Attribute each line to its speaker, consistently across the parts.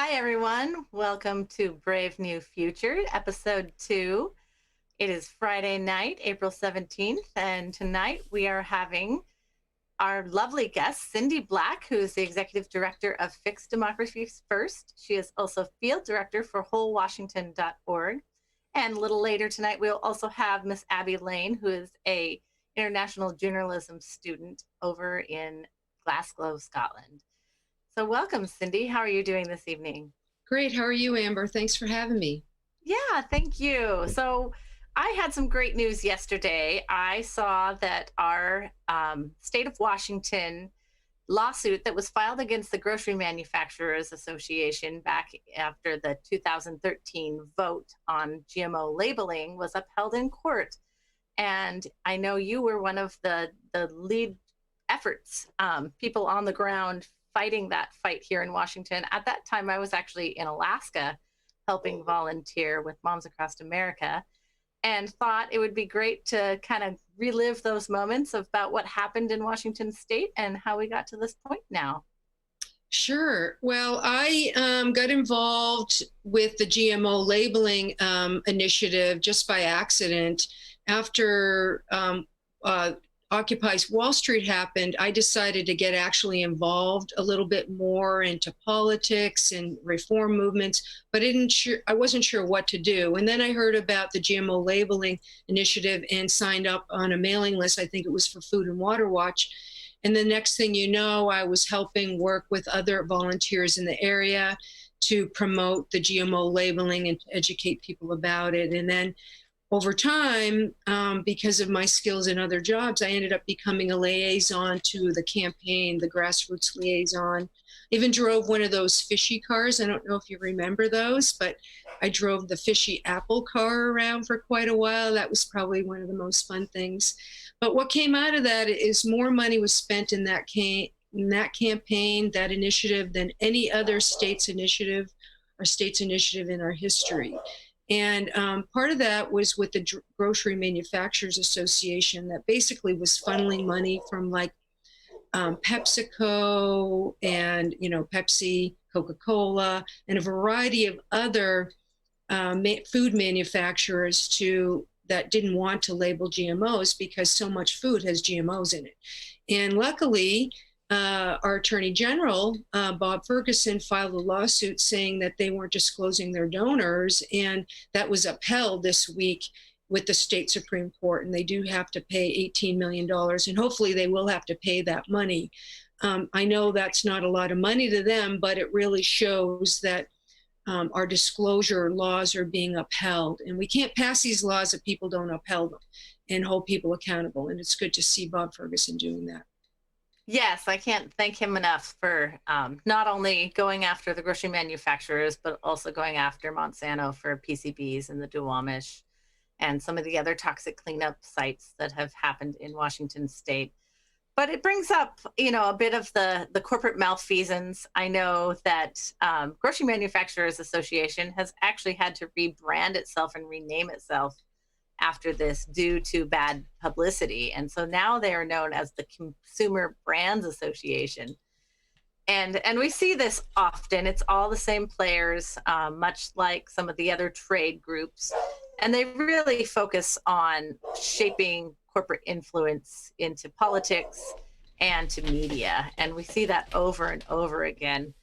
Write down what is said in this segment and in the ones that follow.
Speaker 1: Hi, everyone. Welcome to Brave New Future, episode 2. It is Friday night, April 17th, and tonight we are having our lovely guest, Cindy Black, who is the executive director of Fix Democracy First. She is also field director for wholewashington.org. And a little later tonight, we'll also have Miss Abbey Lane, who is a international journalism student over in Glasgow, Scotland. So welcome, Cindy. How are you doing this evening?
Speaker 2: Great. How are you, Amber? Thanks for having me.
Speaker 1: Yeah, thank you. So I had some great news yesterday. I saw that our state of Washington lawsuit that was filed against the Grocery Manufacturers Association back after the 2013 vote on GMO labeling was upheld in court. And I know you were one of the lead efforts, people on the ground fighting that fight here in Washington. At that time, I was actually in Alaska helping volunteer with Moms Across America and thought it would be great to kind of relive those moments about what happened in Washington state and how we got to this point now.
Speaker 2: Sure. Well, I got involved with the GMO labeling initiative just by accident. After Occupy Wall Street happened, I decided to get actually involved a little bit more into politics and reform movements, but I wasn't sure what to do. And then I heard about the GMO labeling initiative and signed up on a mailing list. I think it was for Food and Water Watch. And the next thing you know, I was helping work with other volunteers in the area to promote the GMO labeling and to educate people about it. And then over time, because of my skills in other jobs, I ended up becoming a liaison to the campaign, the grassroots liaison. Even drove one of those fishy cars. I don't know if you remember those, but I drove the fishy apple car around for quite a while. That was probably one of the most fun things. But what came out of that is more money was spent in that campaign, that initiative, than any other state's initiative in our history. And part of that was with the Grocery Manufacturers Association that basically was funneling money from like PepsiCo and, Pepsi, Coca-Cola, and a variety of other food manufacturers that didn't want to label GMOs because so much food has GMOs in it. And luckily, our Attorney General, Bob Ferguson, filed a lawsuit saying that they weren't disclosing their donors, and that was upheld this week with the state Supreme Court, and they do have to pay $18 million, and hopefully they will have to pay that money. I know that's not a lot of money to them, but it really shows that our disclosure laws are being upheld, and we can't pass these laws if people don't uphold them and hold people accountable, and it's good to see Bob Ferguson doing that.
Speaker 1: Yes, I can't thank him enough for not only going after the grocery manufacturers, but also going after Monsanto for PCBs and the Duwamish and some of the other toxic cleanup sites that have happened in Washington state. But it brings up, a bit of the corporate malfeasance. I know that Grocery Manufacturers Association has actually had to rebrand itself and rename itself after this due to bad publicity. And so now they are known as the Consumer Brands Association. And we see this often. It's all the same players, much like some of the other trade groups. And they really focus on shaping corporate influence into politics and to media. And we see that over and over again.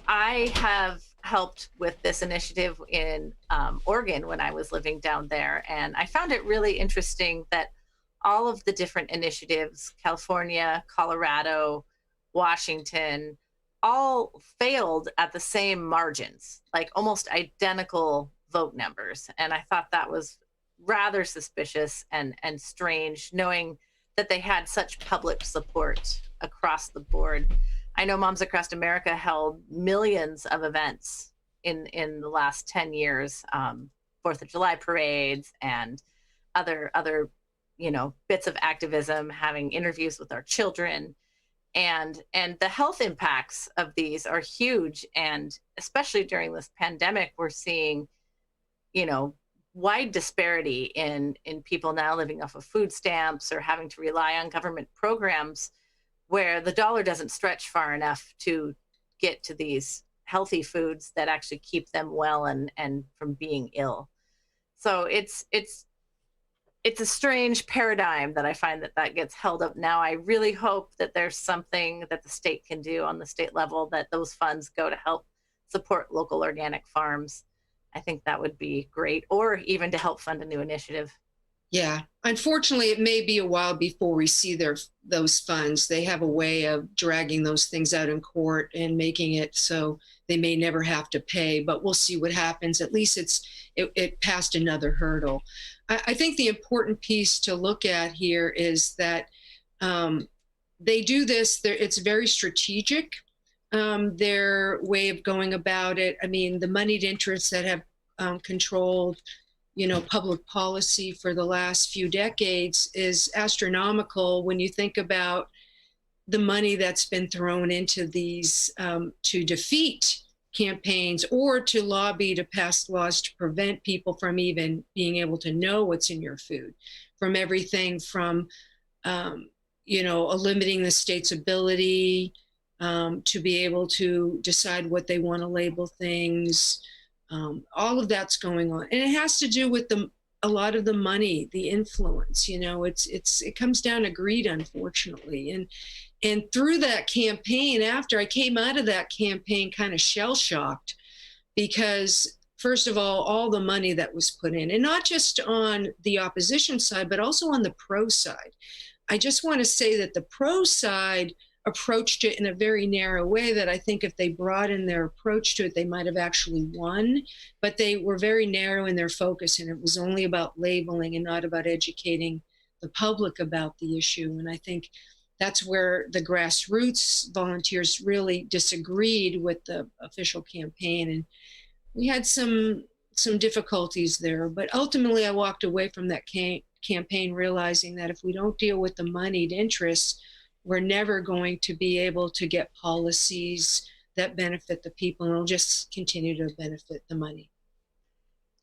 Speaker 1: I have helped with this initiative in Oregon when I was living down there. And I found it really interesting that all of the different initiatives, California, Colorado, Washington, all failed at the same margins, like almost identical vote numbers. And I thought that was rather suspicious and strange, knowing that they had such public support across the board. I know Moms Across America held millions of events in the last 10 years, 4th of July parades and other bits of activism, having interviews with our children. And the health impacts of these are huge. And especially during this pandemic, we're seeing, wide disparity in people now living off of food stamps or having to rely on government programs where the dollar doesn't stretch far enough to get to these healthy foods that actually keep them well and from being ill. So it's a strange paradigm that I find that gets held up now. I really hope that there's something that the state can do on the state level, that those funds go to help support local organic farms. I think that would be great, or even to help fund a new initiative.
Speaker 2: Yeah. Unfortunately, it may be a while before we see those funds. They have a way of dragging those things out in court and making it so they may never have to pay. But we'll see what happens. At least it passed another hurdle. I think the important piece to look at here is that they do this. It's very strategic. Their way of going about it. I mean, the moneyed interests that have controlled public policy for the last few decades is astronomical when you think about the money that's been thrown into these to defeat campaigns or to lobby to pass laws to prevent people from even being able to know what's in your food, from everything from, limiting the state's ability to be able to decide what they want to label things. All of that's going on, and it has to do with a lot of the money, the influence. It comes down to greed, unfortunately, and through that campaign, after I came out of that campaign, kind of shell shocked, because first of all the money that was put in, and not just on the opposition side, but also on the pro side. I just want to say that the pro side approached it in a very narrow way that I think if they broadened their approach to it, they might have actually won. But they were very narrow in their focus, and it was only about labeling and not about educating the public about the issue. And I think that's where the grassroots volunteers really disagreed with the official campaign. And we had some difficulties there. But ultimately, I walked away from that campaign realizing that if we don't deal with the moneyed interests, we're never going to be able to get policies that benefit the people, and it'll just continue to benefit the money.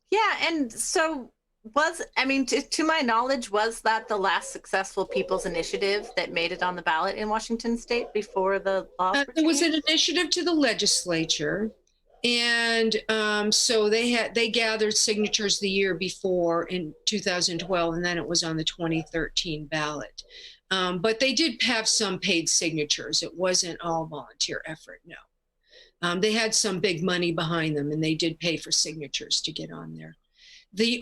Speaker 1: Yeah, and so to my knowledge, was that the last successful people's initiative that made it on the ballot in Washington State before the laws were
Speaker 2: There was an
Speaker 1: changed?
Speaker 2: initiative to the legislature, and so they gathered signatures the year before in 2012, and then it was on the 2013 ballot. But they did have some paid signatures. It wasn't all volunteer effort, no. They had some big money behind them, and they did pay for signatures to get on there. The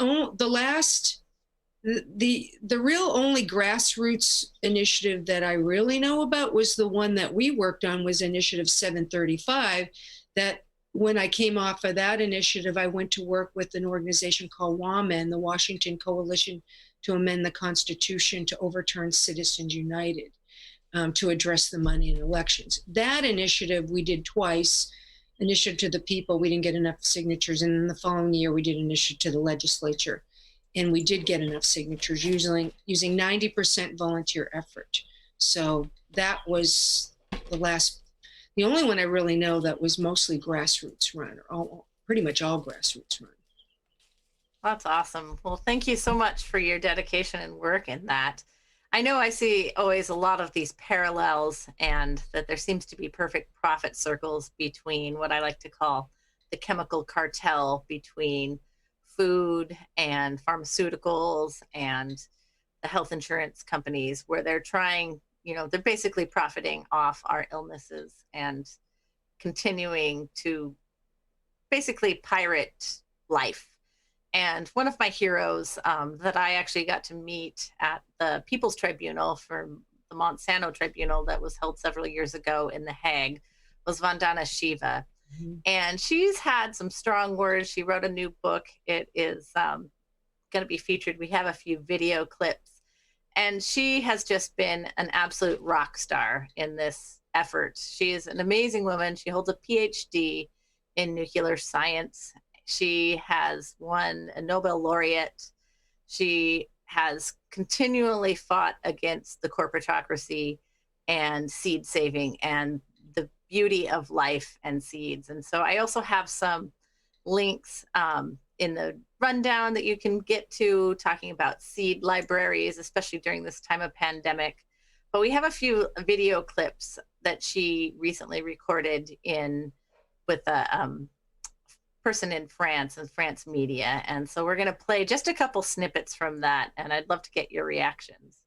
Speaker 2: real only grassroots initiative that I really know about was the one that we worked on, was Initiative 735. That when I came off of that initiative, I went to work with an organization called WAMEN, the Washington Coalition to Amend the Constitution to Overturn Citizens United, to address the money in elections. That initiative we did twice. Initiative to the people, we didn't get enough signatures. And then the following year, we did initiative to the legislature. And we did get enough signatures using 90% volunteer effort. So that was the only one I really know that was mostly grassroots run, or pretty much all grassroots run.
Speaker 1: That's awesome. Well, thank you so much for your dedication and work in that. I know I see always a lot of these parallels, and that there seems to be perfect profit circles between what I like to call the chemical cartel between food and pharmaceuticals and the health insurance companies, where they're they're basically profiting off our illnesses and continuing to basically pirate life. And one of my heroes that I actually got to meet at the People's Tribunal for the Monsanto Tribunal that was held several years ago in The Hague was Vandana Shiva. Mm-hmm. And she's had some strong words. She wrote a new book. It is going to be featured. We have a few video clips. And she has just been an absolute rock star in this effort. She is an amazing woman. She holds a PhD in nuclear science. She has won a Nobel laureate. She has continually fought against the corporatocracy and seed saving and the beauty of life and seeds. And so I also have some links in the rundown that you can get to, talking about seed libraries, especially during this time of pandemic. But we have a few video clips that she recently recorded in with a person in France and France media. And so we're going to play just a couple snippets from that. And I'd love to get your reactions.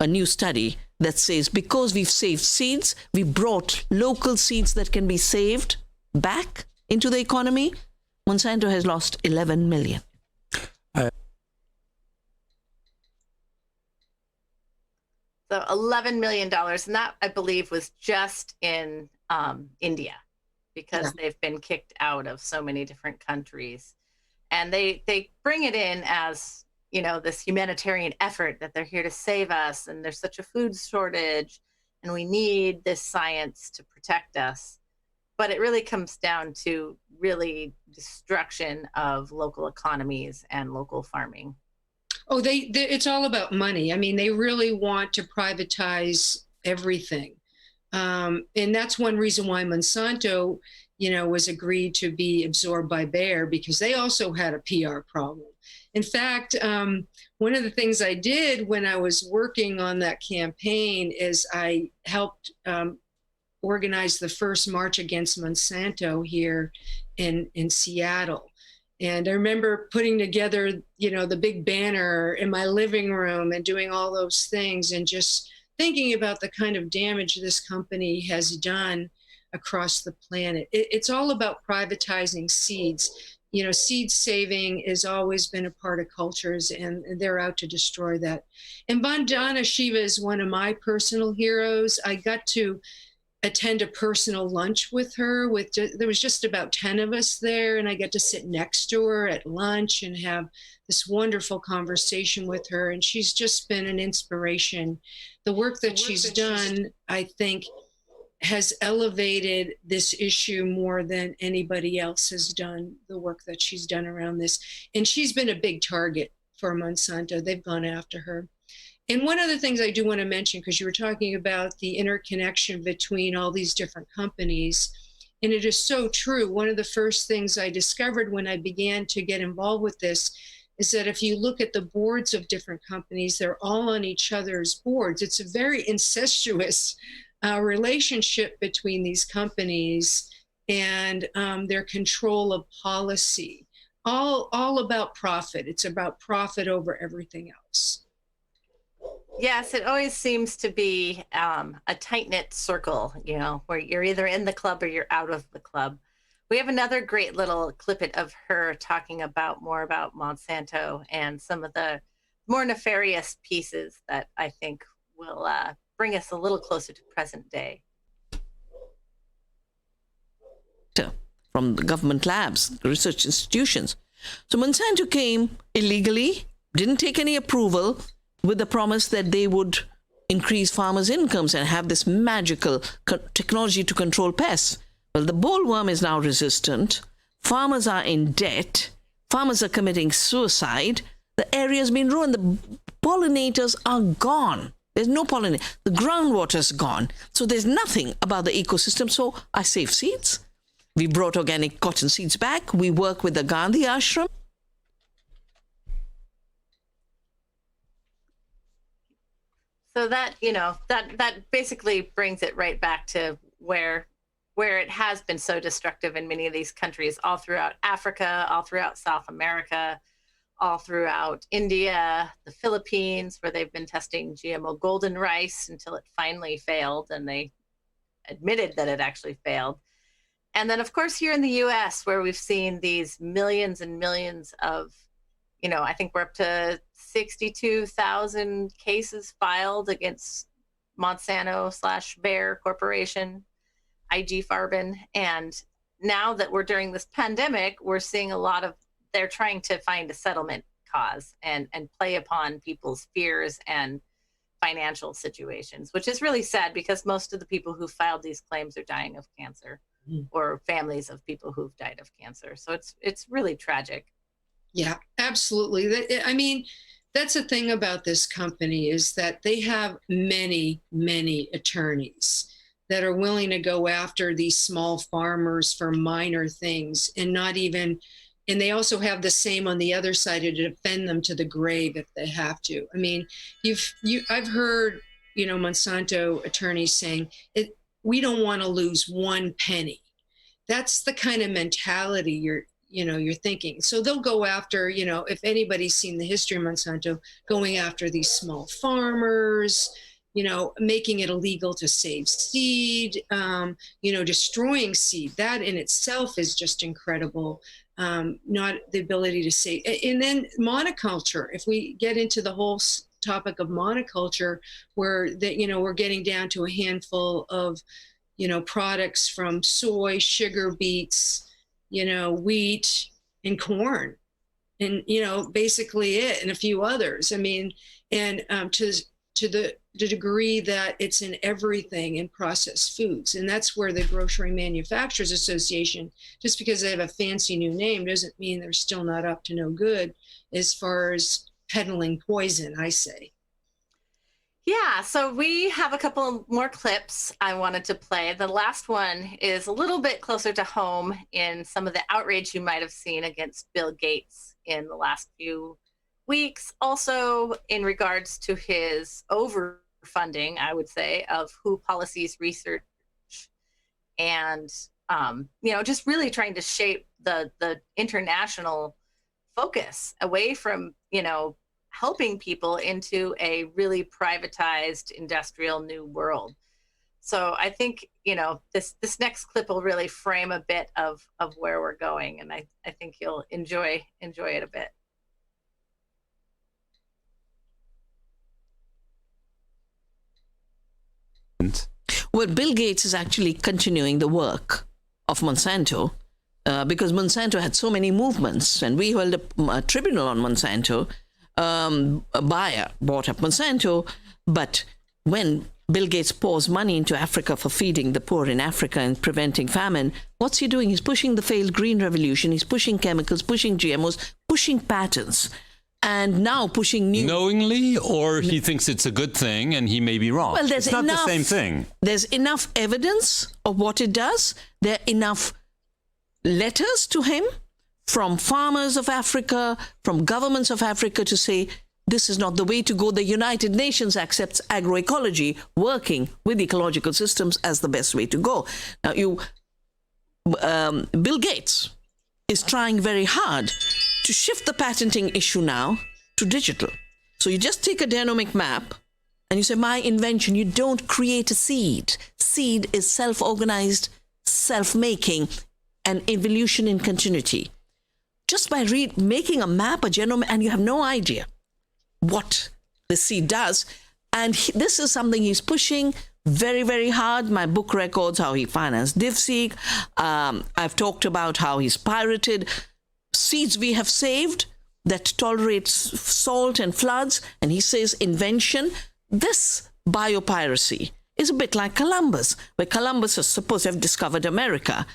Speaker 3: A new study that says because we've saved seeds, we brought local seeds that can be saved back into the economy. Monsanto has lost 11 million.
Speaker 1: So $11 million. And that, I believe, was just in India, because they've been kicked out of so many different countries. And they bring it in as, you know, this humanitarian effort that they're here to save us. And there's such a food shortage and we need this science to protect us. But it really comes down to really destruction of local economies and local farming.
Speaker 2: Oh, it's all about money. I mean, they really want to privatize everything. And that's one reason why Monsanto, you know, was agreed to be absorbed by Bayer, because they also had a PR problem. In fact, one of the things I did when I was working on that campaign is I helped organize the first march against Monsanto here in Seattle. And I remember putting together, you know, the big banner in my living room and doing all those things and just thinking about the kind of damage this company has done across the planet. It's all about privatizing seeds. You know, seed saving has always been a part of cultures, and they're out to destroy that. And Vandana Shiva is one of my personal heroes. I got to attend a personal lunch with her. There was just about 10 of us there, and I got to sit next to her at lunch and have this wonderful conversation with her. And she's just been an inspiration. The work that she's done, I think, has elevated this issue more than anybody else has done, the work that she's done around this. And she's been a big target for Monsanto. They've gone after her. And one of the things I do want to mention, because you were talking about the interconnection between all these different companies, and it is so true. One of the first things I discovered when I began to get involved with this is that if you look at the boards of different companies, they're all on each other's boards. It's a very incestuous relationship between these companies and their control of policy. All about profit. It's about profit over everything else.
Speaker 1: Yes, it always seems to be a tight-knit circle, you know, where you're either in the club or you're out of the club. We have another great little clippet of her talking more about Monsanto and some of the more nefarious pieces that I think will bring us a little closer to present day.
Speaker 3: From the government labs, research institutions. So Monsanto came illegally, didn't take any approval, with the promise that they would increase farmers' incomes and have this magical technology to control pests. Well, the bollworm is now resistant. Farmers are in debt. Farmers are committing suicide. The area's been ruined. The pollinators are gone. There's no pollination. The groundwater's gone. So there's nothing about the ecosystem. So I save seeds. We brought organic cotton seeds back. We work with the Gandhi ashram.
Speaker 1: So that, you know, that basically brings it right back to where it has been so destructive in many of these countries, all throughout Africa, all throughout South America, all throughout India, the Philippines, where they've been testing GMO golden rice until it finally failed, and they admitted that it actually failed. And then, of course, here in the US, where we've seen these millions and millions of, you know, I think we're up to 62,000 cases filed against Monsanto/Bayer Corporation, IG Farben. And now that we're during this pandemic, we're seeing a lot of, they're trying to find a settlement cause and play upon people's fears and financial situations, which is really sad because most of the people who filed these claims are dying of cancer or families of people who've died of cancer. So it's really tragic.
Speaker 2: Yeah, absolutely. I mean, that's the thing about this company is that they have many, many attorneys that are willing to go after these small farmers for minor things and not even, and they also have the same on the other side to defend them to the grave if they have to. I mean, I've heard, you know, Monsanto attorneys saying we don't want to lose one penny. That's the kind of mentality you're thinking. So they'll go after, if anybody's seen the history of Monsanto, going after these small farmers, making it illegal to save seed, destroying seed. That in itself is just incredible. Not the ability to save. And then monoculture. If we get into the whole topic of monoculture, where we're getting down to a handful of, products from soy, sugar beets, wheat and corn, and, basically it, and a few others. I mean, and to the degree that it's in everything in processed foods. And that's where the Grocery Manufacturers Association, just because they have a fancy new name, doesn't mean they're still not up to no good as far as peddling poison, I say.
Speaker 1: Yeah, so we have a couple more clips I wanted to play. The last one is a little bit closer to home in some of the outrage you might have seen against Bill Gates in the last few weeks. Also, in regards to his overfunding, I would say, of WHO policies research, and just really trying to shape the international focus away from helping people into a really privatized industrial new world. So I think this next clip will really frame a bit of where we're going, and I think you'll enjoy it a bit.
Speaker 3: Well, Bill Gates is actually continuing the work of Monsanto because Monsanto had so many movements, and we held a tribunal on Monsanto. A buyer bought up Monsanto, but when Bill Gates pours money into Africa for feeding the poor in Africa and preventing famine, what's he doing? He's pushing the failed green revolution. He's pushing chemicals, pushing GMOs, pushing patents, and now pushing new...
Speaker 4: Knowingly, or he thinks it's a good thing and he may be wrong?
Speaker 3: Well, there's
Speaker 4: it's not
Speaker 3: enough,
Speaker 4: the same thing.
Speaker 3: There's enough evidence of what it does. There are enough letters to him from farmers of Africa, from governments of Africa to say, this is not the way to go. The United Nations accepts agroecology, working with ecological systems, as the best way to go. Now, Bill Gates is trying very hard to shift the patenting issue now to digital. So you just take a genomic map and you say, my invention. You don't create a seed. Seed is self-organized, self-making, and evolution in continuity. Just by making a map, a genome, and you have no idea what the seed does. And this is something he's pushing very, very hard. My book records how he financed DivSeek. I've talked about how he's pirated seeds we have saved that tolerate salt and floods. And he says invention. This biopiracy is a bit like Columbus, where Columbus is supposed to have discovered America,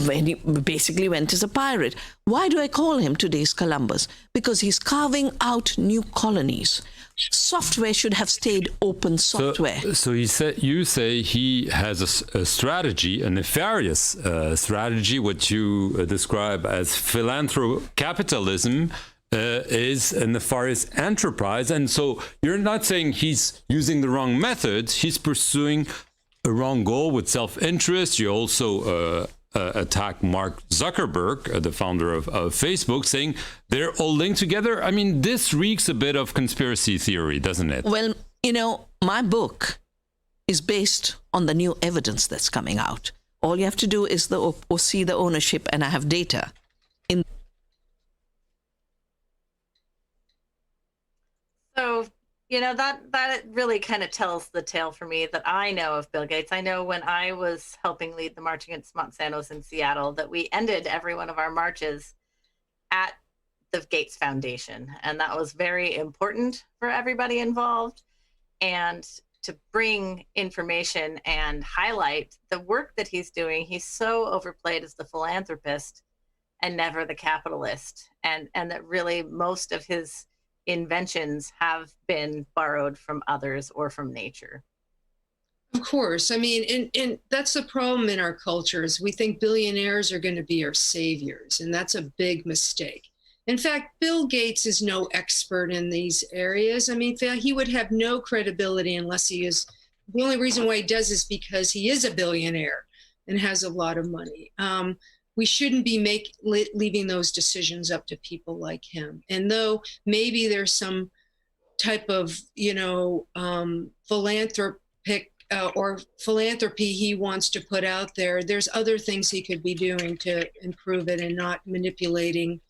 Speaker 3: when he basically went as a pirate. Why do I call him today's Columbus? Because he's carving out new colonies. Software should have stayed open software.
Speaker 4: So you say he has a strategy, a nefarious strategy, what you describe as philanthrocapitalism, is a nefarious enterprise. And so you're not saying he's using the wrong methods, he's pursuing a wrong goal with self-interest. You also attack Mark Zuckerberg, the founder of Facebook, saying they're all linked together. I mean, this reeks a bit of conspiracy theory, doesn't it?
Speaker 3: Well, my book is based on the new evidence that's coming out. All you have to do is see the ownership, and I have data.
Speaker 1: So, that really kind of tells the tale for me that I know of Bill Gates. I know when I was helping lead the March Against Monsanto's in Seattle that we ended every one of our marches at the Gates Foundation. And that was very important for everybody involved. And to bring information and highlight the work that he's doing, he's so overplayed as the philanthropist and never the capitalist. And that really most of his inventions have been borrowed from others or from nature.
Speaker 2: Of course. I mean, and that's the problem in our cultures. We think billionaires are going to be our saviors, and that's a big mistake. In fact, Bill Gates is no expert in these areas. I mean, he would have no credibility unless he is the only reason why he does is because he is a billionaire and has a lot of money. We shouldn't be leaving those decisions up to people like him. And though maybe there's some type of, philanthropic or philanthropy he wants to put out there, there's other things he could be doing to improve it and not manipulating,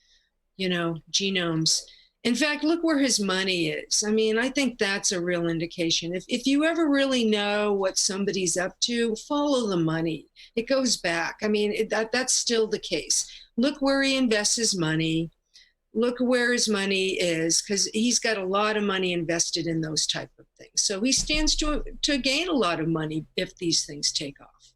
Speaker 2: genomes. In fact, look where his money is. I mean, I think that's a real indication. If you ever really know what somebody's up to, follow the money. It goes back. I mean, that's still the case. Look where he invests his money. Look where his money is, because he's got a lot of money invested in those type of things. So he stands to gain a lot of money if these things take off.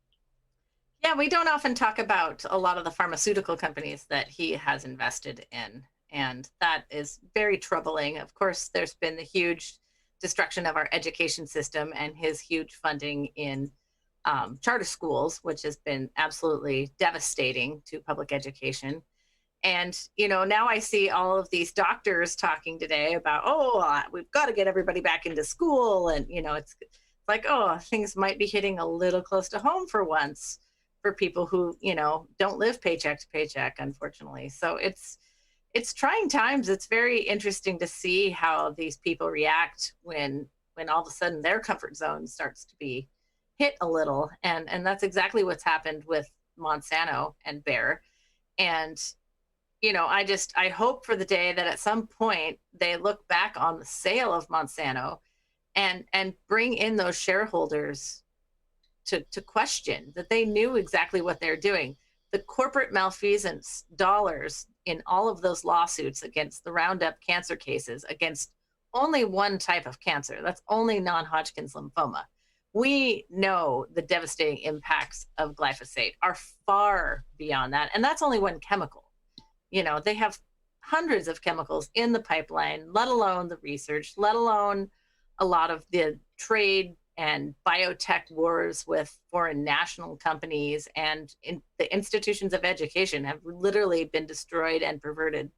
Speaker 1: Yeah, we don't often talk about a lot of the pharmaceutical companies that he has invested in. And that is very troubling. Of course, there's been the huge destruction of our education system and his huge funding in charter schools, which has been absolutely devastating to public education. And, now I see all of these doctors talking today about, we've got to get everybody back into school. And, it's like, things might be hitting a little close to home for once for people who, don't live paycheck to paycheck, unfortunately. So it's trying times. It's very interesting to see how these people react when all of a sudden their comfort zone starts to be hit a little. And that's exactly what's happened with Monsanto and Bayer. And, I hope for the day that at some point they look back on the sale of Monsanto and bring in those shareholders to question that they knew exactly what they're doing. The corporate malfeasance dollars in all of those lawsuits against the Roundup cancer cases, against only one type of cancer, that's only non-Hodgkin's lymphoma. We know the devastating impacts of glyphosate are far beyond that. And that's only one chemical. They have hundreds of chemicals in the pipeline, let alone the research, let alone a lot of the trade and biotech wars with foreign national companies, and the institutions of education have literally been destroyed and perverted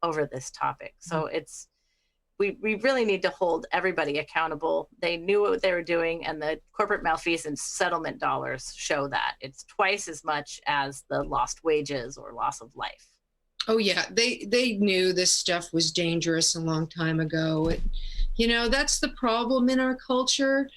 Speaker 1: over this topic. So we really need to hold everybody accountable. They knew what they were doing, and the corporate malfeasance settlement dollars show that. It's twice as much as the lost wages or loss of life.
Speaker 2: Oh yeah, they knew this stuff was dangerous a long time ago. That's the problem in our culture.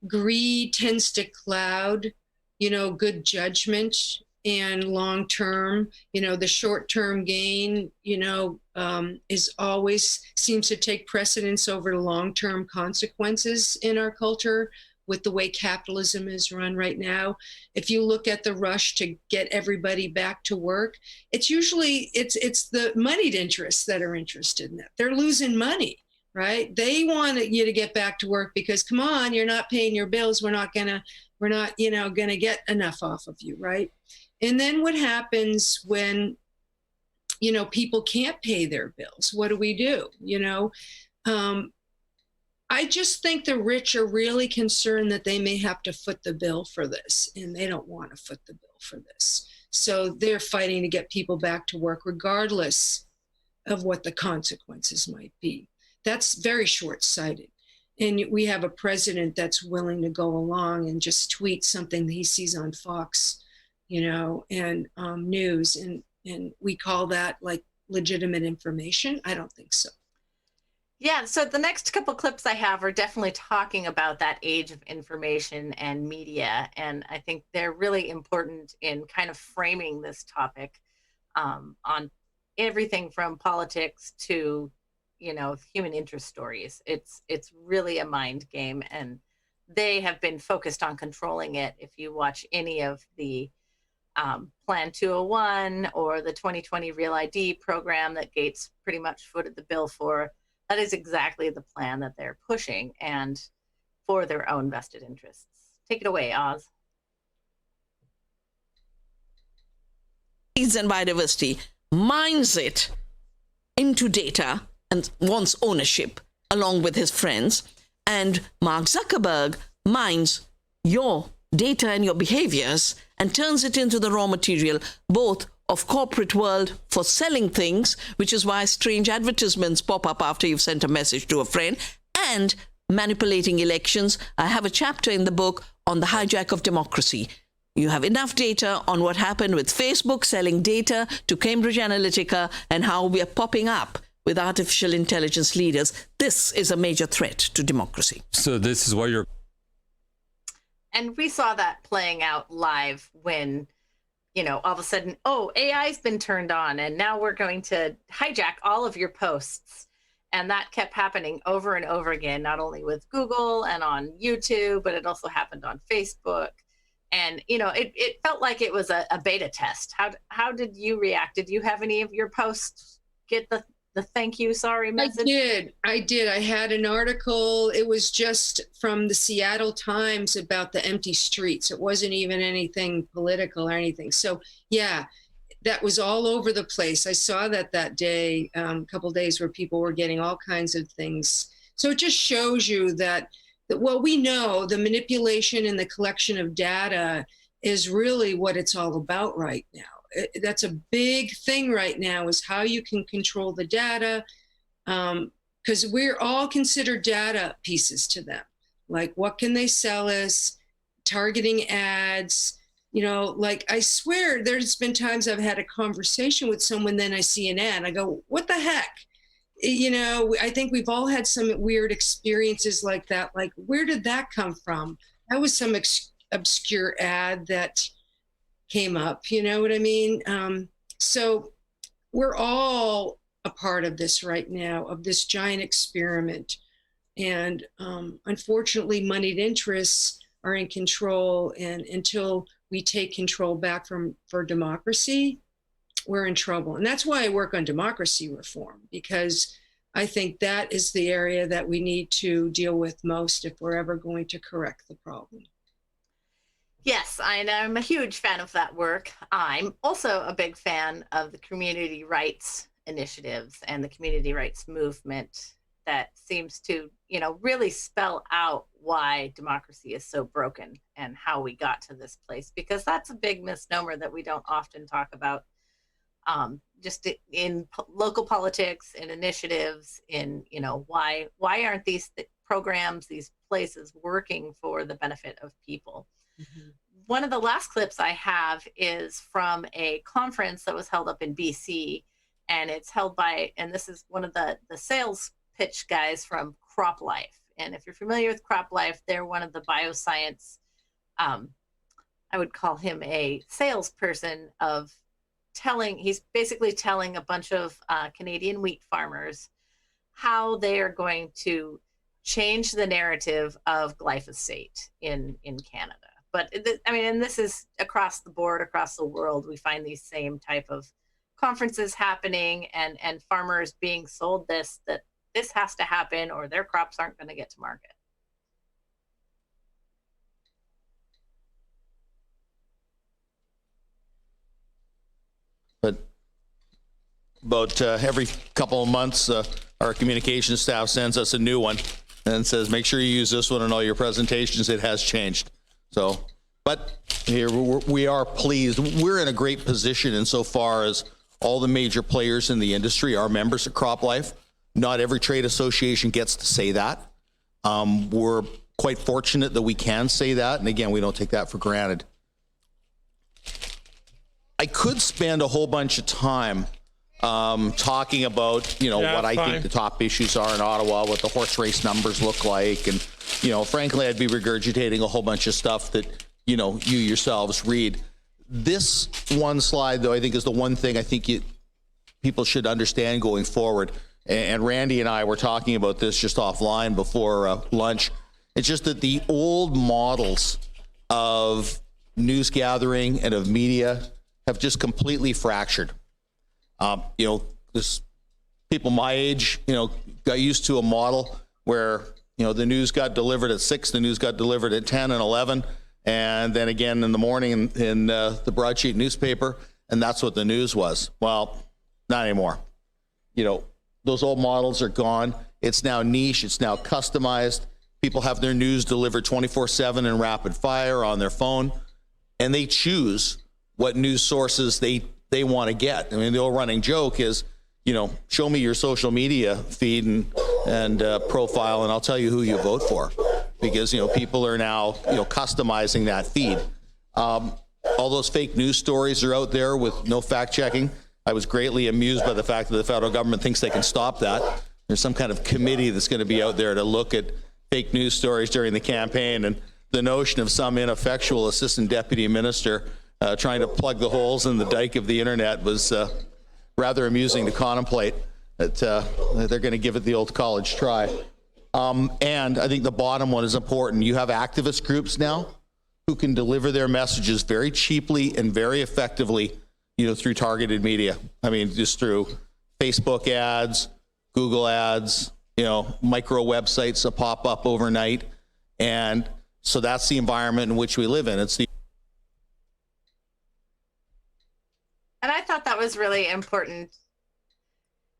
Speaker 2: Greed tends to cloud, good judgment and long term. The short term gain, is always seems to take precedence over the long term consequences in our culture with the way capitalism is run right now. If you look at the rush to get everybody back to work, it's usually it's the moneyed interests that are interested in that. They're losing money. Right? They want you to get back to work because, come on, you're not paying your bills. We're not gonna get enough off of you, right? And then what happens when, people can't pay their bills? What do? I just think the rich are really concerned that they may have to foot the bill for this, and they don't want to foot the bill for this. So they're fighting to get people back to work, regardless of what the consequences might be. That's very short-sighted. And we have a president that's willing to go along and just tweet something that he sees on Fox, and news. And we call that like legitimate information. I don't think so.
Speaker 1: Yeah, so the next couple clips I have are definitely talking about that age of information and media. And I think they're really important in kind of framing this topic on everything from politics to human interest stories. It's really a mind game, and they have been focused on controlling it. If you watch any of the Plan 201 or the 2020 Real ID program that Gates pretty much footed the bill for, that is exactly the plan that they're pushing, and for their own vested interests. Take it away, Oz.
Speaker 3: Seeds and biodiversity mines it into data and wants ownership along with his friends. And Mark Zuckerberg mines your data and your behaviors and turns it into the raw material, both of corporate world for selling things, which is why strange advertisements pop up after you've sent a message to a friend, and manipulating elections. I have a chapter in the book on the hijack of democracy. You have enough data on what happened with Facebook selling data to Cambridge Analytica and how we are popping up with artificial intelligence leaders. This is a major threat to democracy.
Speaker 4: So this is why you're...
Speaker 1: And we saw that playing out live when, all of a sudden, oh, AI's been turned on and now we're going to hijack all of your posts. And that kept happening over and over again, not only with Google and on YouTube, but it also happened on Facebook. And, it felt like it was a beta test. How did you react? Did you have any of your posts get the thank you, sorry message?
Speaker 2: I did. I had an article. It was just from the Seattle Times about the empty streets. It wasn't even anything political or anything. So, yeah, that was all over the place. I saw that day, a couple of days where people were getting all kinds of things. So it just shows you that what we know, the manipulation and the collection of data is really what it's all about right now. That's a big thing right now, is how you can control the data, because we're all considered data pieces to them. Like, what can they sell us? Targeting ads, like, I swear there's been times I've had a conversation with someone, then I see an ad, I go, what the heck? I think we've all had some weird experiences like that. Like, where did that come from? That was some obscure ad that came up, you know what I mean? So we're all a part of this right now, of this giant experiment. And unfortunately, moneyed interests are in control. And until we take control back for democracy, we're in trouble. And that's why I work on democracy reform, because I think that is the area that we need to deal with most if we're ever going to correct the problem.
Speaker 1: Yes, I'm a huge fan of that work. I'm also a big fan of the community rights initiatives and the community rights movement that seems to, really spell out why democracy is so broken and how we got to this place, because that's a big misnomer that we don't often talk about. Just in local politics and initiatives, why aren't these programs, these places working for the benefit of people? Mm-hmm. One of the last clips I have is from a conference that was held up in BC, and it's held by, and this is one of the sales pitch guys from Crop Life. And if you're familiar with Crop Life, they're one of the bioscience, I would call him a salesperson of he's basically telling a bunch of Canadian wheat farmers how they are going to change the narrative of glyphosate in Canada. But and this is across the board, across the world. We find these same type of conferences happening, and farmers being sold that this has to happen or their crops aren't going to get to market.
Speaker 5: But about every couple of months, our communications staff sends us a new one and says, make sure you use this one in all your presentations. It has changed. So, but here we are pleased. We're in a great position insofar as all the major players in the industry are members of Crop Life. Not every trade association gets to say that. We're quite fortunate that we can say that. And again, we don't take that for granted. I could spend a whole bunch of time talking about, what I think the top issues are in Ottawa, what the horse race numbers look like. And, frankly, I'd be regurgitating a whole bunch of stuff that, you yourselves read. This one slide, though, I think is the one thing I think people should understand going forward. And Randy and I were talking about this just offline before lunch. It's just that the old models of news gathering and of media have just completely fractured. This people my age, got used to a model where, the news got delivered at 6, the news got delivered at 10 and 11, and then again in the morning in the broadsheet newspaper, and that's what the news was. Well, not anymore. Those old models are gone. It's now niche. It's now customized. People have their news delivered 24/7 in rapid fire on their phone, and they choose what news sources they want to get. I mean, the old running joke is, show me your social media feed and profile, and I'll tell you who you vote for, because people are now customizing that feed. All those fake news stories are out there with no fact checking. I was greatly amused by the fact that the federal government thinks they can stop that. There's some kind of committee that's going to be out there to look at fake news stories during the campaign, and the notion of some ineffectual assistant deputy minister trying to plug the holes in the dike of the internet was rather amusing to contemplate. That they're going to give it the old college try. And I think the bottom one is important. You have activist groups now who can deliver their messages very cheaply and very effectively, through targeted media. I mean, just through Facebook ads, Google ads, micro websites that pop up overnight. And so that's the environment in which we live in. And
Speaker 1: I thought that was really important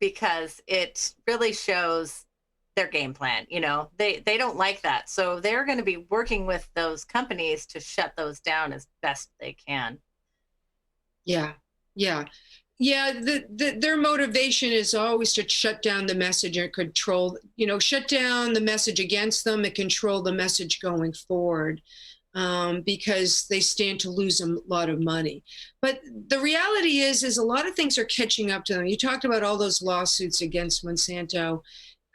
Speaker 1: because it really shows their game plan. They don't like that. So they're going to be working with those companies to shut those down as best they can.
Speaker 2: Yeah. Their motivation is always to shut down the message and control, shut down the message against them and control the message going forward, because they stand to lose a lot of money. But the reality is a lot of things are catching up to them. You talked about all those lawsuits against Monsanto.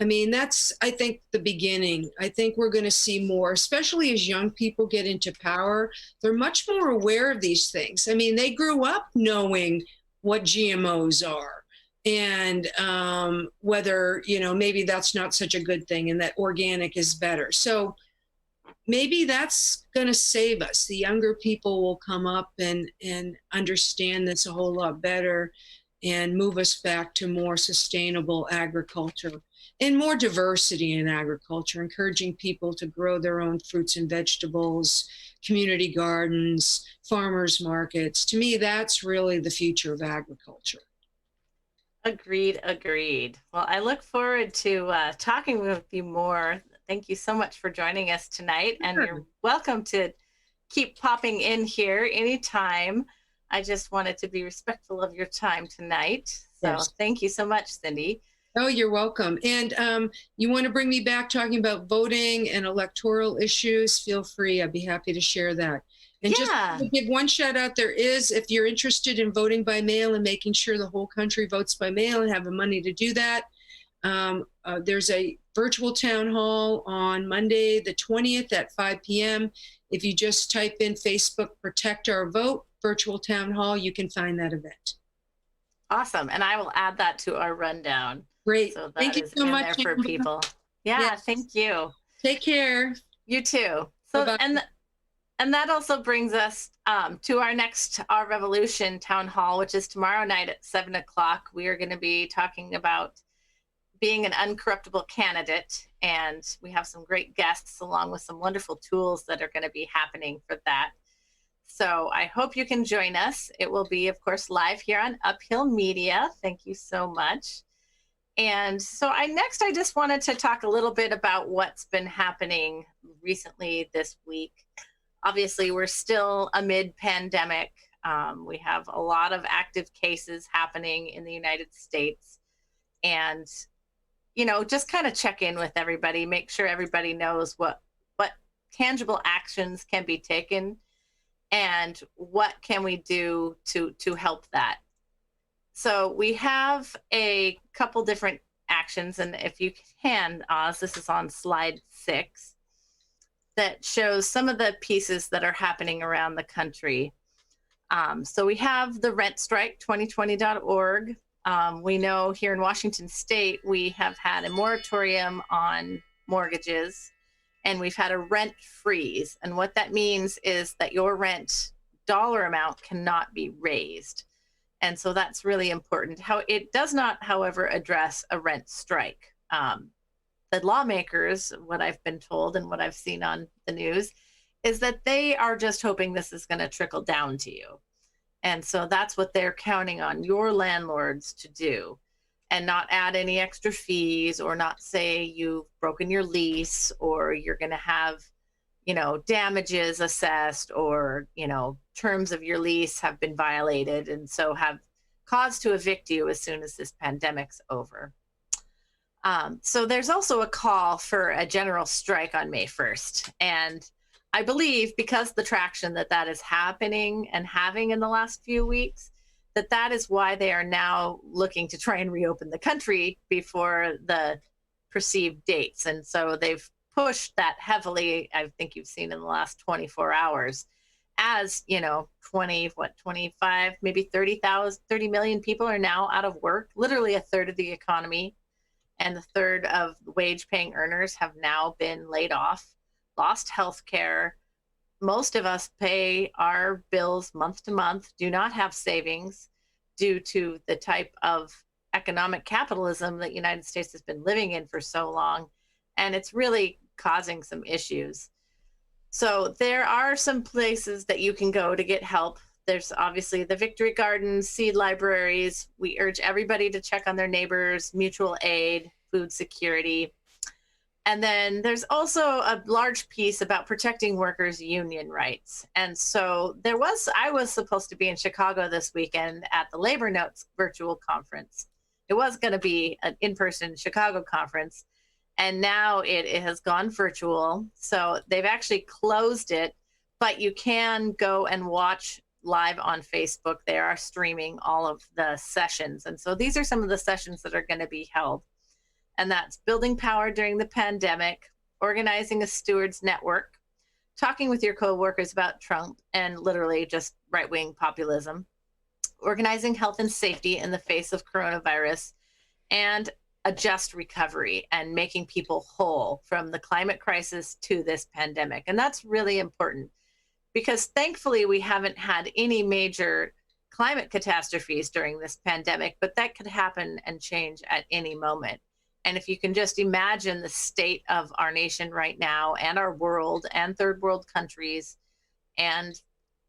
Speaker 2: I mean, that's, I think, the beginning. I think we're going to see more, especially as young people get into power. They're much more aware of these things. I mean, they grew up knowing what GMOs are and whether, maybe that's not such a good thing and that organic is better. So maybe that's going to save us. The younger people will come up and understand this a whole lot better and move us back to more sustainable agriculture and more diversity in agriculture, encouraging people to grow their own fruits and vegetables, community gardens, farmers markets. To me, that's really the future of agriculture.
Speaker 1: Agreed. Well, I look forward to talking with you more. Thank you so much for joining us tonight. Sure. And you're welcome to keep popping in here anytime. I just wanted to be respectful of your time tonight. So yes. Thank you so much, Cindy.
Speaker 2: Oh, you're welcome. And you want to bring me back talking about voting and electoral issues, feel free. I'd be happy to share that. And just to give one shout out, there is, if you're interested in voting by mail and making sure the whole country votes by mail and have the money to do that, there's a virtual town hall on Monday, the 20th at 5 p.m. If you just type in Facebook Protect Our Vote virtual town hall, you can find that event.
Speaker 1: Awesome. And I will add that to our rundown.
Speaker 2: Great.
Speaker 1: So
Speaker 2: thank you so much
Speaker 1: for people. Yeah, yes. Thank you.
Speaker 2: Take care.
Speaker 1: You too. So Bye-bye. And that also brings us to our next Our Revolution town hall, which is tomorrow night at 7 o'clock. We are going to be talking about being an uncorruptible candidate, and we have some great guests along with some wonderful tools that are going to be happening for that. So I hope you can join us. It will be, of course, live here on Uphill Media. Thank you so much. And so I just wanted to talk a little bit about what's been happening recently this week. Obviously, we're still amid pandemic. We have a lot of active cases happening in the United States. And, just kind of check in with everybody, make sure everybody knows what tangible actions can be taken and what can we do to help that. So we have a couple different actions, and if you can, Oz, this is on slide 6, that shows some of the pieces that are happening around the country. So we have the rent strike, 2020.org. We know here in Washington State, we have had a moratorium on mortgages, and we've had a rent freeze. And what that means is that your rent dollar amount cannot be raised. And so that's really important. It does not, however, address a rent strike. The lawmakers, what I've been told and what I've seen on the news, is that they are just hoping this is going to trickle down to you. And so that's what they're counting on your landlords to do, and not add any extra fees, or not say you've broken your lease, or you're going to have, damages assessed, or, terms of your lease have been violated, and so have cause to evict you as soon as this pandemic's over. So there's also a call for a general strike on May 1st. And I believe because the traction that is happening and having in the last few weeks, that is why they are now looking to try and reopen the country before the perceived dates. And so they've pushed that heavily. I think you've seen in the last 24 hours as, 25, maybe 30 million people are now out of work, literally a third of the economy. And a third of wage paying earners have now been laid off, lost health care. Most of us pay our bills month to month, do not have savings due to the type of economic capitalism that the United States has been living in for so long. And it's really causing some issues. So there are some places that you can go to get help. There's obviously the Victory Gardens, seed libraries. We urge everybody to check on their neighbors, mutual aid, food security. And then there's also a large piece about protecting workers' union rights. And so I was supposed to be in Chicago this weekend at the Labor Notes virtual conference. It was going to be an in-person Chicago conference, and now it has gone virtual. So they've actually closed it, but you can go and watch live on Facebook. They are streaming all of the sessions. And so these are some of the sessions that are going to be held. And that's building power during the pandemic, organizing a stewards network, talking with your coworkers about Trump and literally just right-wing populism, organizing health and safety in the face of coronavirus, and a just recovery and making people whole from the climate crisis to this pandemic. And that's really important because thankfully we haven't had any major climate catastrophes during this pandemic, but that could happen and change at any moment. And if you can just imagine the state of our nation right now and our world and third world countries and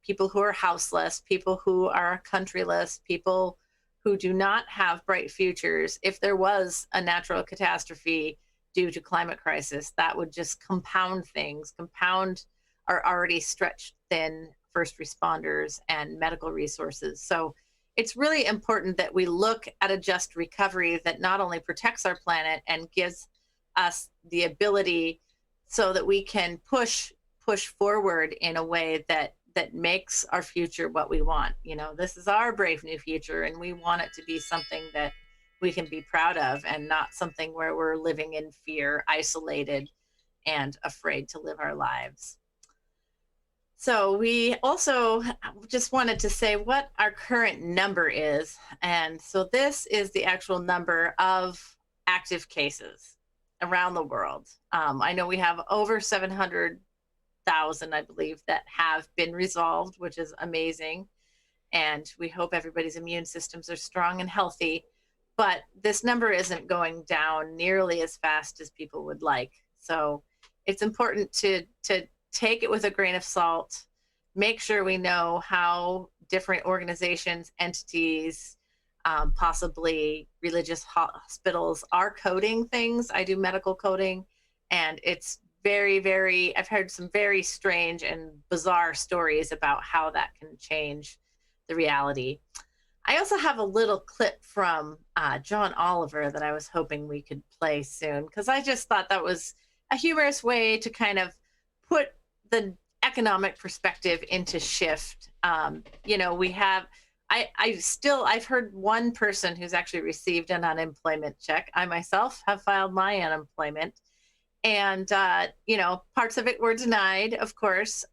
Speaker 1: people who are houseless, people who are countryless, people who do not have bright futures, if there was a natural catastrophe due to climate crisis, that would just compound things, compound our already stretched thin first responders and medical resources. So it's really important that we look at a just recovery that not only protects our planet and gives us the ability so that we can push forward in a way that makes our future what we want. This is our brave new future, and we want it to be something that we can be proud of and not something where we're living in fear, isolated, and afraid to live our lives. So we also just wanted to say what our current number is. And so this is the actual number of active cases around the world. I know we have over 700,000, I believe, that have been resolved, which is amazing. And we hope everybody's immune systems are strong and healthy. But this number isn't going down nearly as fast as people would like. So it's important to take it with a grain of salt, make sure we know how different organizations, entities, possibly religious hospitals are coding things. I do medical coding, and it's very, very, I've heard some very strange and bizarre stories about how that can change the reality. I also have a little clip from John Oliver that I was hoping we could play soon, because I just thought that was a humorous way to kind of put the economic perspective into shift. We have, I've heard one person who's actually received an unemployment check. I myself have filed my unemployment, and parts of it were denied, of course.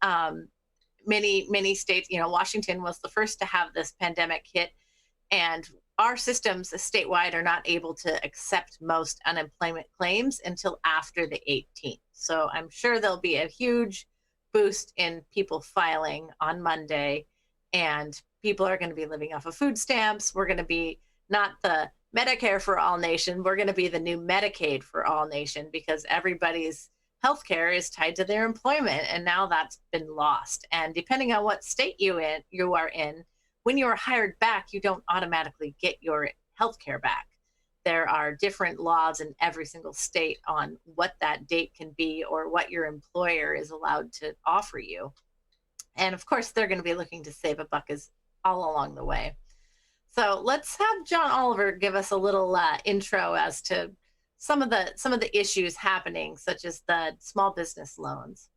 Speaker 1: Many states, Washington was the first to have this pandemic hit, and our systems statewide are not able to accept most unemployment claims until after the 18th. So I'm sure there'll be a huge boost in people filing on Monday, and people are going to be living off of food stamps. We're going to be not the Medicare for all nation. We're going to be the new Medicaid for all nation, because everybody's healthcare is tied to their employment, and now that's been lost. And depending on what state you are in, when you are hired back, you don't automatically get your healthcare back. There are different laws in every single state on what that date can be or what your employer is allowed to offer you. And of course, they're going to be looking to save a buck all along the way. So let's have John Oliver give us a little intro as to some of the issues happening, such as the small business loans.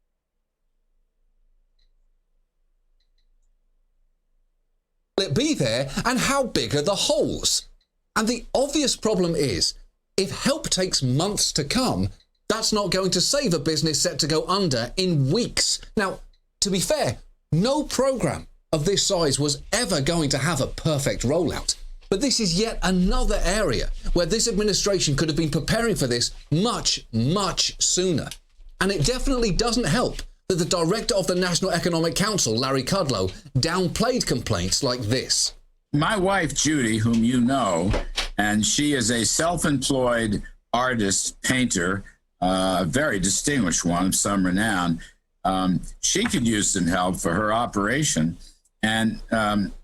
Speaker 6: Will it be there, and how big are the holes? And the obvious problem is, if help takes months to come, that's not going to save a business set to go under in weeks. Now, to be fair, no program of this size was ever going to have a perfect rollout. But this is yet another area where this administration could have been preparing for this much, much sooner. And it definitely doesn't help that the director of the National Economic Council, Larry Kudlow, downplayed complaints like this.
Speaker 7: My wife, Judy, whom you know, and she is a self-employed artist, painter, a very distinguished one of some renown. She could use some help for her operation. And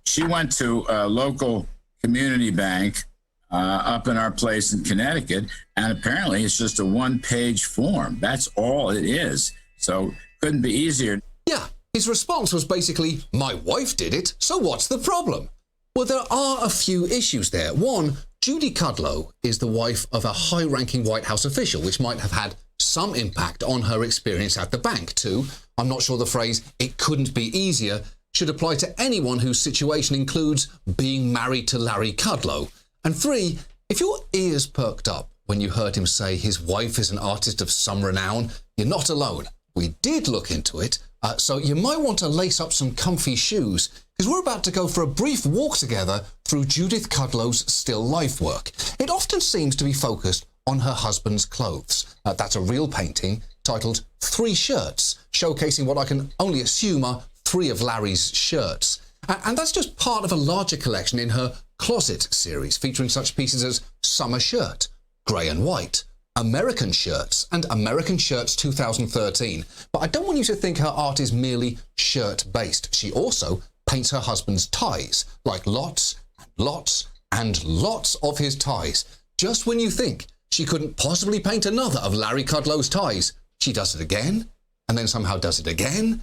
Speaker 7: she went to a local community bank up in our place in Connecticut, and apparently it's just a one-page form. That's all it is. So couldn't be easier.
Speaker 6: Yeah, his response was basically, my wife did it, so what's the problem? Well, there are a few issues there. One, Judy Kudlow is the wife of a high-ranking White House official, which might have had some impact on her experience at the bank. Two, I'm not sure the phrase, it couldn't be easier, should apply to anyone whose situation includes being married to Larry Kudlow. And three, if your ears perked up when you heard him say his wife is an artist of some renown, you're not alone. We did look into it, so you might want to lace up some comfy shoes, because we're about to go for a brief walk together through Judith Kudlow's still life work. It often seems to be focused on her husband's clothes. That's a real painting titled 3 Shirts, showcasing what I can only assume are 3 of Larry's shirts. And that's just part of a larger collection in her Closet series, featuring such pieces as Summer Shirt, Grey and White, American Shirts, and American Shirts 2013. But I don't want you to think her art is merely shirt-based. She also paints her husband's ties, like lots and lots and lots of his ties. Just when you think she couldn't possibly paint another of Larry Kudlow's ties, she does it again, and then somehow does it again,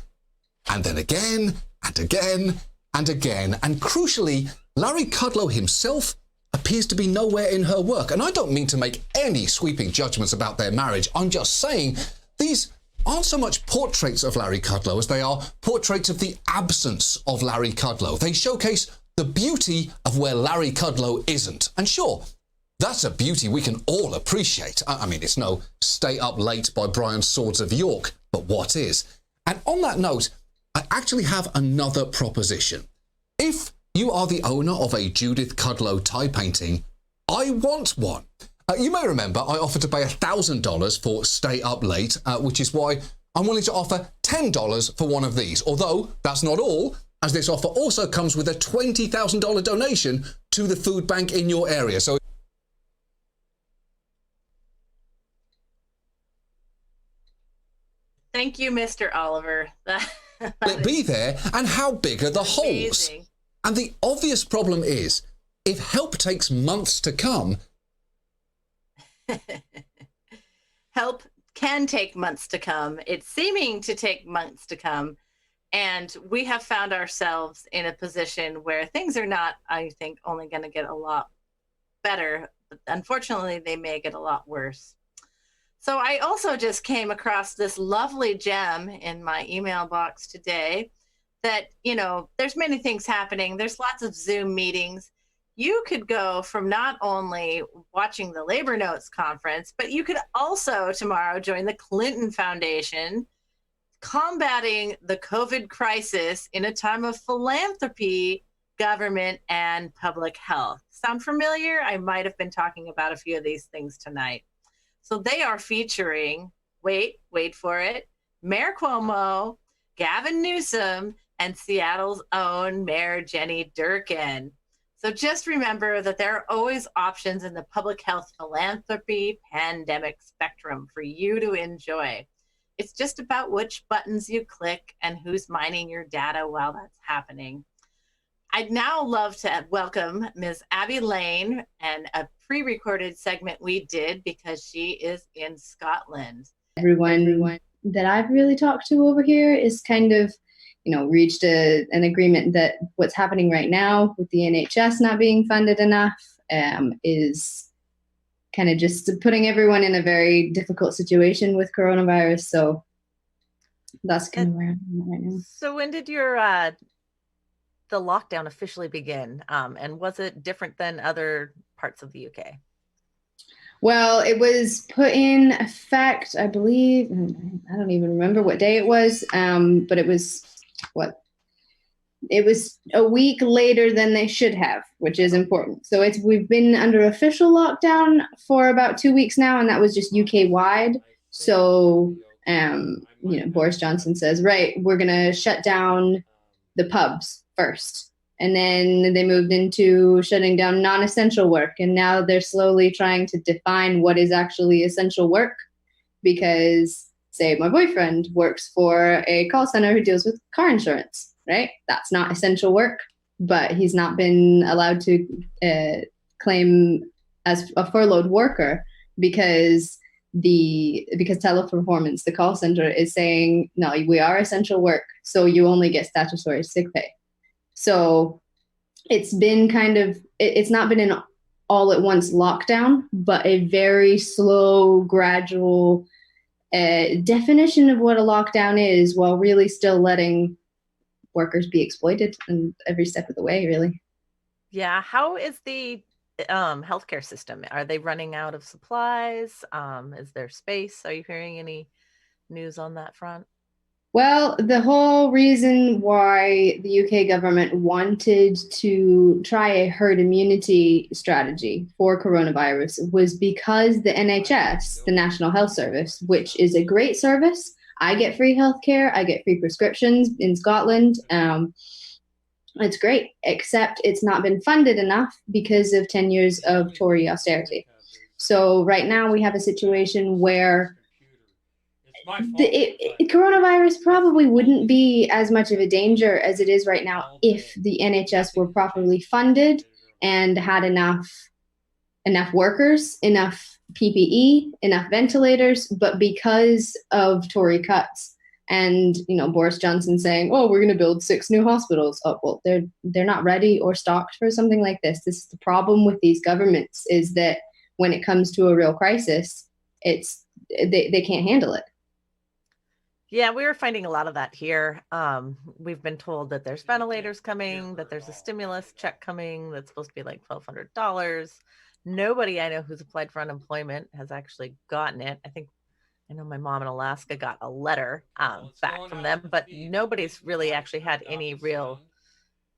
Speaker 6: and then again, and again, and again. And crucially, Larry Kudlow himself appears to be nowhere in her work. And I don't mean to make any sweeping judgments about their marriage. I'm just saying these aren't so much portraits of Larry Kudlow as they are portraits of the absence of Larry Kudlow. They showcase the beauty of where Larry Kudlow isn't. And sure, that's a beauty we can all appreciate. I mean, it's no Stay Up Late by Brian Swords of York, but what is? And on that note, I actually have another proposition. If you are the owner of a Judith Kudlow tie painting, I want one. You may remember I offered to pay $1,000 for Stay Up Late, which is why I'm willing to offer $10 for one of these. Although that's not all, as this offer also comes with a $20,000 donation to the food bank in your area. So
Speaker 1: Thank you, Mr. Oliver.
Speaker 6: will it be there, and how big are the holes?
Speaker 1: Amazing.
Speaker 6: And the obvious problem is, if help takes months to come,
Speaker 1: Help can take months to come. It's seeming to take months to come. And we have found ourselves in a position where things are not, I think, only going to get a lot better. But unfortunately, they may get a lot worse. So I also just came across this lovely gem in my email box today that, you know, there's many things happening. There's lots of Zoom meetings. You could go from not only watching the Labor Notes conference, but you could also tomorrow join the Clinton Foundation, combating the COVID crisis in a time of philanthropy, government, and public health. Sound familiar? I might have been talking about a few of these things tonight. So they are featuring, wait for it, Mayor Cuomo, Gavin Newsom, and Seattle's own Mayor Jenny Durkan. So just remember that there are always options in the public health philanthropy pandemic spectrum for you to enjoy. It's just about which buttons you click and who's mining your data while that's happening. I'd now love to welcome Ms. Abbey Lane and a pre-recorded segment we did because she is in Scotland.
Speaker 8: Everyone that I've really talked to over here is kind of, reached an agreement that what's happening right now with the NHS not being funded enough is kind of just putting everyone in a very difficult situation with coronavirus. So that's kind of where I'm at right now.
Speaker 9: So when did your the lockdown officially begin? And was it different than other parts of the UK?
Speaker 8: Well, it was put in effect, I believe, I don't even remember what day it was, but it was a week later than they should have, which is important. So we've been under official lockdown for about 2 weeks now, and that was just UK wide. So, Boris Johnson says, right, we're going to shut down the pubs first. And then they moved into shutting down non-essential work. And now they're slowly trying to define what is actually essential work. Because, say, my boyfriend works for a call center who deals with car insurance, right? That's not essential work, but he's not been allowed to claim as a furloughed worker because Teleperformance, the call center, is saying, no, we are essential work, so you only get statutory sick pay. So it's been it's not been an all at once lockdown, but a very slow, gradual definition of what a lockdown is, while really still letting workers be exploited in every step of the way, really.
Speaker 9: Yeah. How is the healthcare system? Are they running out of supplies? Is there space? Are you hearing any news on that front?
Speaker 8: Well, the whole reason why the UK government wanted to try a herd immunity strategy for coronavirus was because the NHS, the National Health Service, which is a great service. I get free healthcare. I get free prescriptions in Scotland. It's great, except it's not been funded enough because of 10 years of Tory austerity. So right now we have a situation where coronavirus probably wouldn't be as much of a danger as it is right now if the NHS were properly funded and had enough workers, enough PPE, enough ventilators. But because of Tory cuts and Boris Johnson saying, "Oh, we're going to build 6 new hospitals," oh well, they're not ready or stocked for something like this. This is the problem with these governments, is that when it comes to a real crisis, they can't handle it.
Speaker 9: Yeah, we were finding a lot of that here. We've been told that there's ventilators coming, that there's a stimulus check coming that's supposed to be like $1,200. Nobody I know who's applied for unemployment has actually gotten it. I know my mom in Alaska got a letter back from them, but nobody's really actually had any real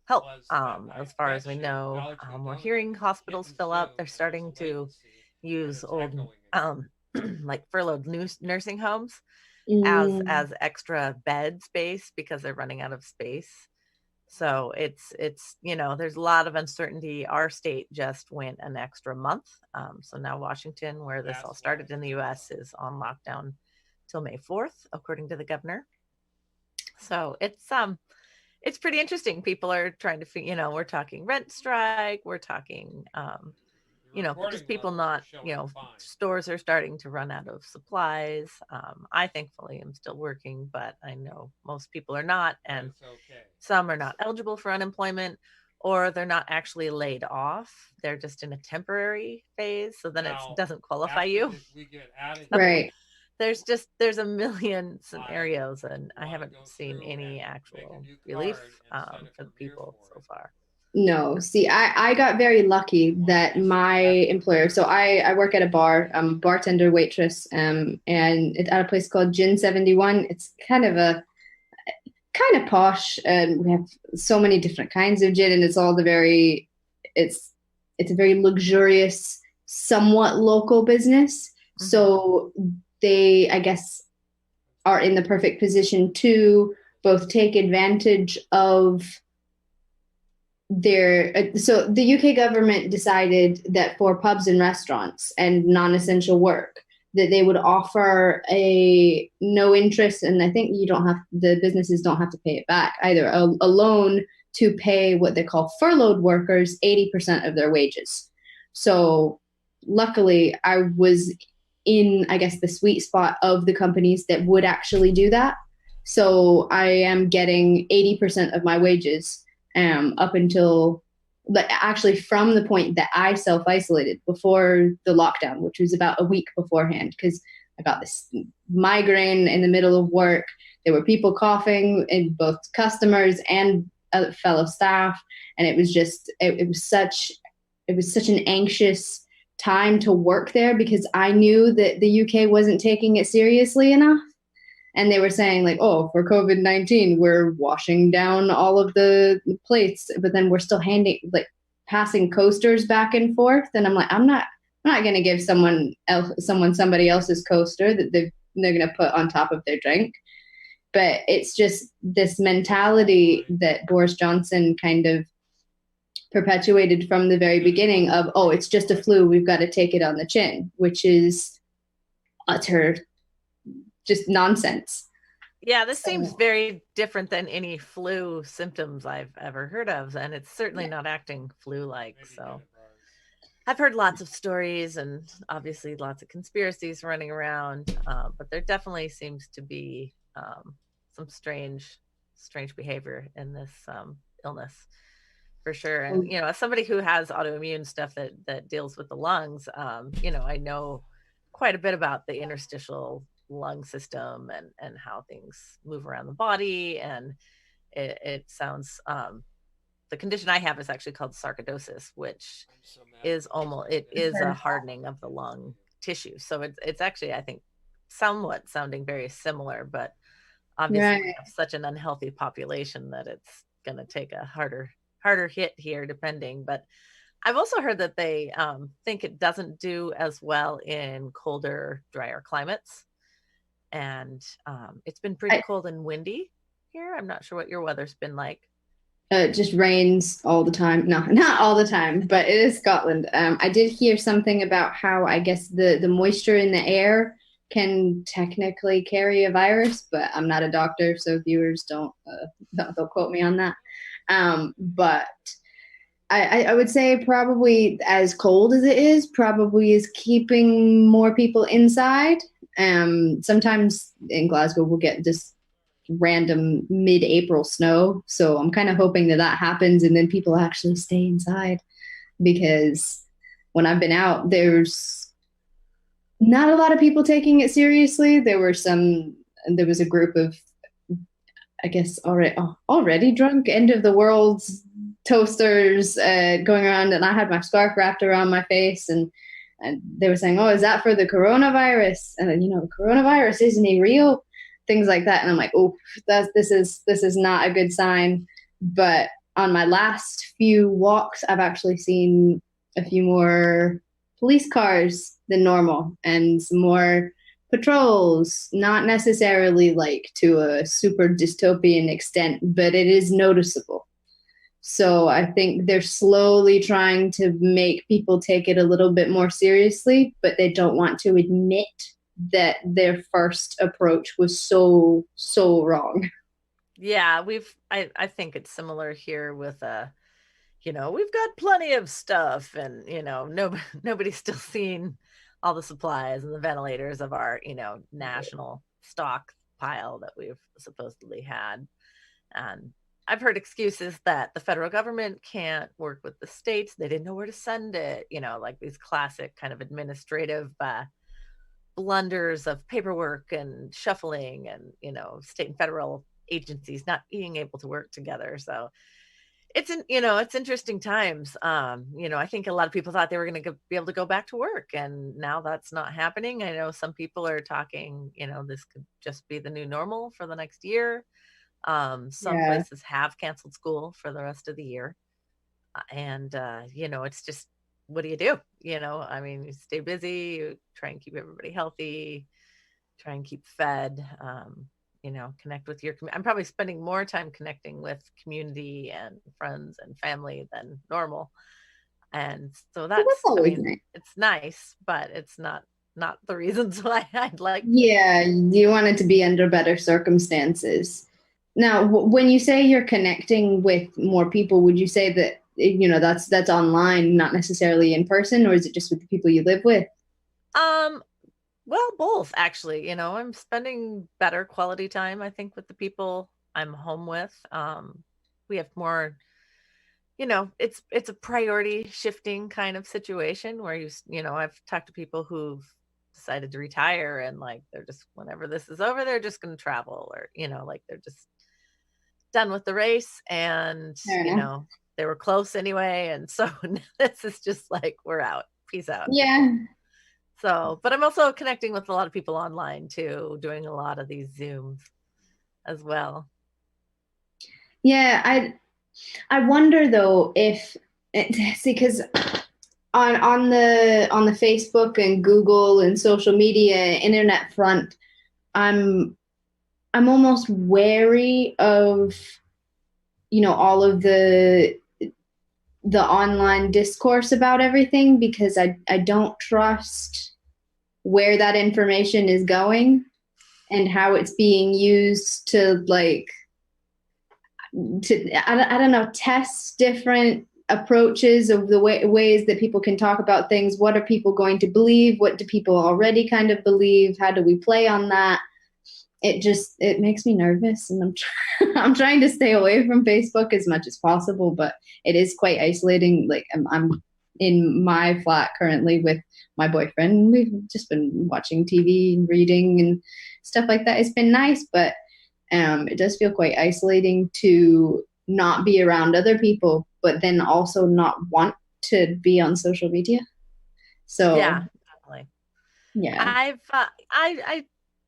Speaker 9: help as far as we know. We're hearing hospitals fill up. They're starting to use old like furloughed nursing homes as extra bed space because they're running out of space. So it's there's a lot of uncertainty. Our state just went an extra month. So now Washington, where this all started in the US, is on lockdown till May 4th, according to the governor. So it's pretty interesting. People are trying to, we're talking rent strike. We're talking, just people not, stores are starting to run out of supplies. I thankfully am still working, but I know most people are not. And some are not eligible for unemployment, or they're not actually laid off. They're just in a temporary phase. So then it doesn't qualify you.
Speaker 8: Right.
Speaker 9: There's a million scenarios, and I haven't seen any actual relief for the people so far.
Speaker 8: No, see, I got very lucky that my employer, so I work at a bar, I'm a bartender, waitress, and it's at a place called Gin 71. It's kind of posh, and we have so many different kinds of gin, and it's all it's a very luxurious, somewhat local business. Mm-hmm. So they, I guess, are in the perfect position to both take advantage of so the UK government decided that for pubs and restaurants and non-essential work, that they would offer a no interest, and I think the businesses don't have to pay it back either, a loan to pay what they call furloughed workers 80% of their wages. So luckily I was in, I guess, the sweet spot of the companies that would actually do that. So I am getting 80% of my wages up until actually from the point that I self-isolated before the lockdown, which was about a week beforehand, because I got this migraine in the middle of work. There were people coughing, and both customers and fellow staff, and it was just it was such an anxious time to work there, because I knew that the UK wasn't taking it seriously enough. And they were saying like, oh, for COVID-19, we're washing down all of the plates, but then we're still passing coasters back and forth. And I'm like, I'm not going to give somebody else's coaster that they're going to put on top of their drink. But it's just this mentality that Boris Johnson kind of perpetuated from the very beginning of, oh, it's just a flu, we've got to take it on the chin, which is utter just nonsense.
Speaker 9: Yeah, this seems very different than any flu symptoms I've ever heard of, and it's certainly not acting flu-like. So I've heard lots of stories and obviously lots of conspiracies running around, but there definitely seems to be some strange behavior in this illness, for sure. And you know, as somebody who has autoimmune stuff that deals with the lungs, you know, I know quite a bit about the interstitial lung system and how things move around the body. And it sounds the condition I have is actually called sarcoidosis, which is a hardening of the lung tissue. So it's actually, I think, somewhat sounding very similar, but obviously we have such an unhealthy population that it's going to take a harder hit here, depending. But I've also heard that they think it doesn't do as well in colder, drier climates. And it's been pretty cold and windy here. I'm not sure what your weather's been like.
Speaker 8: It just rains all the time. No, not all the time, but it is Scotland. I did hear something about how I guess the moisture in the air can technically carry a virus, but I'm not a doctor, so viewers don't quote me on that. But I would say probably as cold as it is, probably is keeping more people inside. Sometimes in Glasgow we'll get just random mid-April snow, so I'm kind of hoping that happens and then people actually stay inside, because when I've been out, there's not a lot of people taking it seriously. There was a group of, I guess, already drunk end of the world toasters going around, and I had my scarf wrapped around my face, and they were saying, oh, is that for the coronavirus? And then, the coronavirus, isn't he real? Things like that. And I'm like, oh, this is not a good sign. But on my last few walks, I've actually seen a few more police cars than normal and some more patrols, not necessarily like to a super dystopian extent, but it is noticeable. So I think they're slowly trying to make people take it a little bit more seriously, but they don't want to admit that their first approach was so wrong.
Speaker 9: Yeah, I think it's similar here with we've got plenty of stuff, and nobody's still seen all the supplies and the ventilators of our national stockpile that we've supposedly had. And I've heard excuses that the federal government can't work with the states, they didn't know where to send it, like these classic kind of administrative blunders of paperwork and shuffling, and state and federal agencies not being able to work together. So it's interesting times. I think a lot of people thought they were going to be able to go back to work, and now that's not happening. I know some people are talking, this could just be the new normal for the next year. Some places have canceled school for the rest of the year. And it's just, what do? You stay busy, you try and keep everybody healthy, try and keep fed, connect with your I'm probably spending more time connecting with community and friends and family than normal. And so that's nice. It's nice, but it's not the reasons why I'd like.
Speaker 8: Yeah, you want it to be under better circumstances. Now, when you say you're connecting with more people, would you say that that's online, not necessarily in person, or is it just with the people you live with?
Speaker 9: Well, both actually. I'm spending better quality time, I think, with the people I'm home with. We have more, it's a priority shifting kind of situation where I've talked to people who've decided to retire, and like they're just, whenever this is over, they're just going to travel, or like they're just done with the race, and
Speaker 8: Fair enough.
Speaker 9: they were close anyway, and so this is just like, we're out, peace out.
Speaker 8: Yeah.
Speaker 9: So, but I'm also connecting with a lot of people online too, doing a lot of these Zooms as well.
Speaker 8: Yeah, I wonder though if see, because on the Facebook and Google and social media internet front, I'm almost wary of all of the online discourse about everything, because I don't trust where that information is going and how it's being used to I don't know, test different approaches of the ways that people can talk about things. What are people going to believe? What do people already kind of believe? How do we play on that? It makes me nervous, and I'm trying to stay away from Facebook as much as possible, but it is quite isolating. Like I'm in my flat currently with my boyfriend. We've just been watching TV and reading and stuff like that. It's been nice, but it does feel quite isolating to not be around other people, but then also not want to be on social media. So
Speaker 9: yeah, definitely.
Speaker 8: Yeah,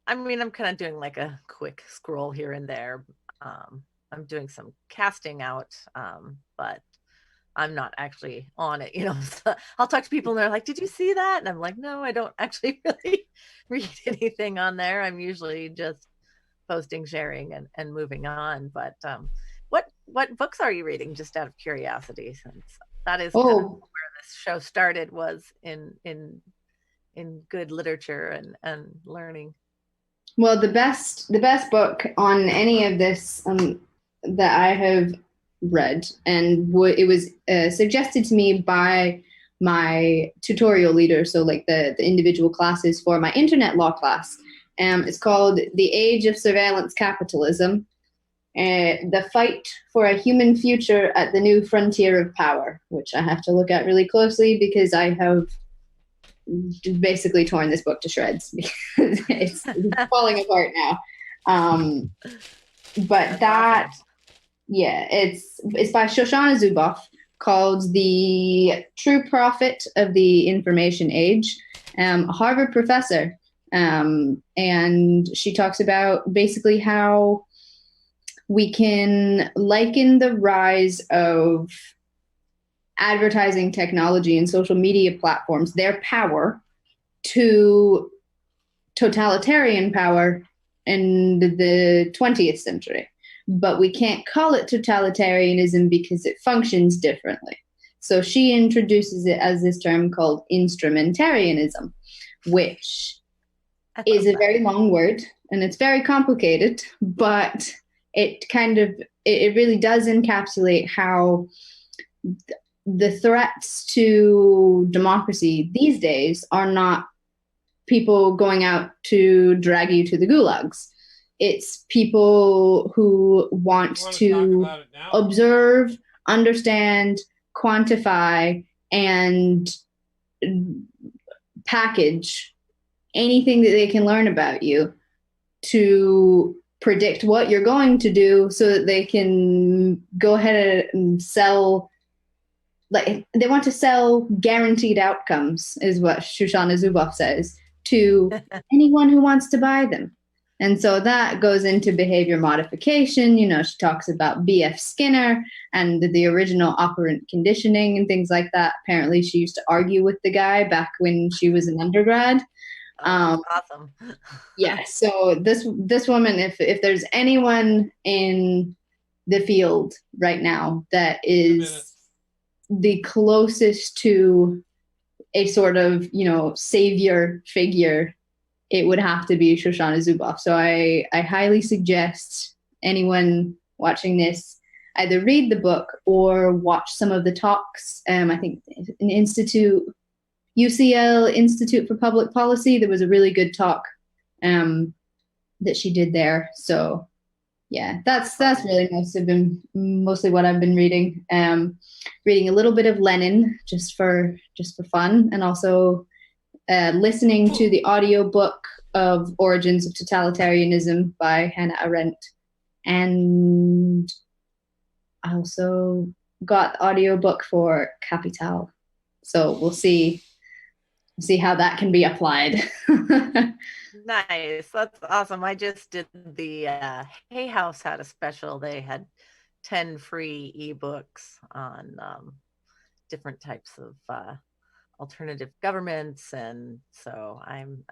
Speaker 9: I mean, I'm kind of doing like a quick scroll here and there. I'm doing some casting out, but I'm not actually on it. So I'll talk to people and they're like, "Did you see that?" And I'm like, "No, I don't actually really read anything on there. I'm usually just posting, sharing, and moving on." But what books are you reading, just out of curiosity, since that is kind of where this show started, was in good literature and learning?
Speaker 8: well, the best book on any of this that I have read, and it was suggested to me by my tutorial leader, so like the individual classes for my internet law class. It's called The Age of Surveillance Capitalism, The Fight for a Human Future at the New Frontier of Power, which I have to look at really closely because I have basically torn this book to shreds because it's falling apart now. But that, awesome. Yeah, it's by Shoshana Zuboff, called The True Prophet of the Information Age, a Harvard professor. And she talks about basically how we can liken the rise of advertising technology and social media platforms, their power, to totalitarian power in the 20th century. But we can't call it totalitarianism because it functions differently. So she introduces it as this term called instrumentarianism, which is a very long word and it's very complicated, but it really does encapsulate how the threats to democracy these days are not people going out to drag you to the gulags. It's people who want to observe, understand, quantify, and package anything that they can learn about you to predict what you're going to do so that they can go ahead and sell. Like, they want to sell guaranteed outcomes, is what Shoshana Zuboff says, to anyone who wants to buy them. And so that goes into behavior modification. She talks about B.F. Skinner and the original operant conditioning and things like that. Apparently she used to argue with the guy back when she was an undergrad.
Speaker 9: Awesome.
Speaker 8: Yeah. So this woman, if there's anyone in the field right now that is the closest to a sort of, savior figure, it would have to be Shoshana Zuboff. So I highly suggest anyone watching this either read the book or watch some of the talks. I think an institute UCL Institute for Public Policy. There was a really good talk that she did there. So yeah, that's really mostly what I've been reading. Reading a little bit of Lenin just for fun, and also listening to the audiobook of Origins of Totalitarianism by Hannah Arendt. And I also got the audiobook for Capital. So we'll see how that can be applied.
Speaker 9: Nice. That's awesome. I just did the Hay House had a special. They had 10 free ebooks on different types of alternative governments, and so I'm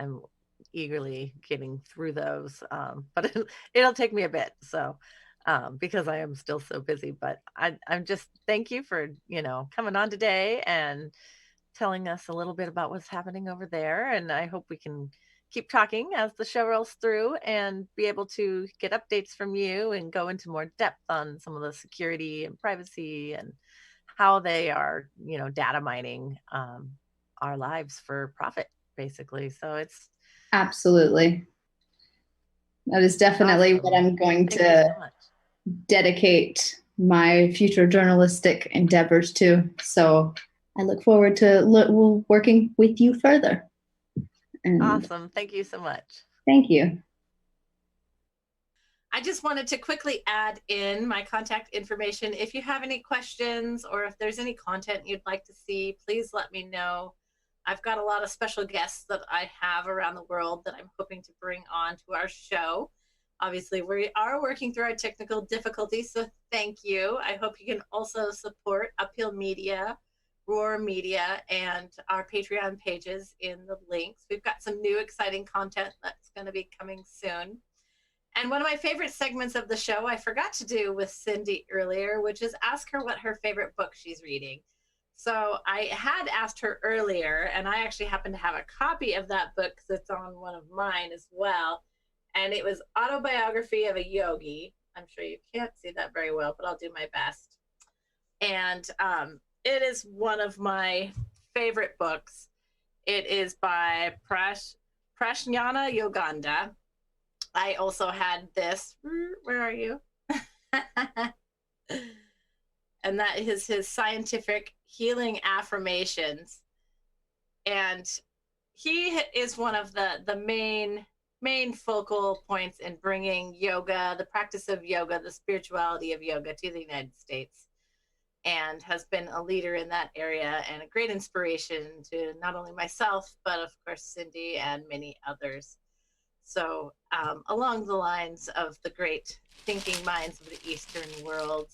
Speaker 9: eagerly getting through those. But it'll take me a bit, so because I am still so busy. But I'm just thank you for coming on today and telling us a little bit about what's happening over there, and I hope we can keep talking as the show rolls through and be able to get updates from you and go into more depth on some of the security and privacy and how they are, data mining our lives for profit, basically. So it's
Speaker 8: absolutely, that is definitely awesome. What I'm going to dedicate my future journalistic endeavors to. So I look forward to working with you further. And
Speaker 9: awesome. Thank you so much.
Speaker 8: Thank you.
Speaker 1: I just wanted to quickly add in my contact information. If you have any questions or if there's any content you'd like to see, please let me know. I've got a lot of special guests that I have around the world that I'm hoping to bring on to our show. Obviously, we are working through our technical difficulties, so thank you. I hope you can also support Uphill Media, Roar Media, and our Patreon pages in the links. We've got some new exciting content that's going to be coming soon. And one of my favorite segments of the show I forgot to do with Cindy earlier, which is ask her what her favorite book she's reading. So I had asked her earlier, and I actually happen to have a copy of that book because it's on one of mine as well. And it was Autobiography of a Yogi. I'm sure you can't see that very well, but I'll do my best. And it is one of my favorite books. It is by Prashnana Yoganda. I also had this. Where are you? And that is his scientific healing affirmations. And he is one of the main focal points in bringing yoga, the practice of yoga, the spirituality of yoga to the United States, and has been a leader in that area and a great inspiration to not only myself, but of course, Cindy and many others. So along the lines of the great thinking minds of the Eastern world,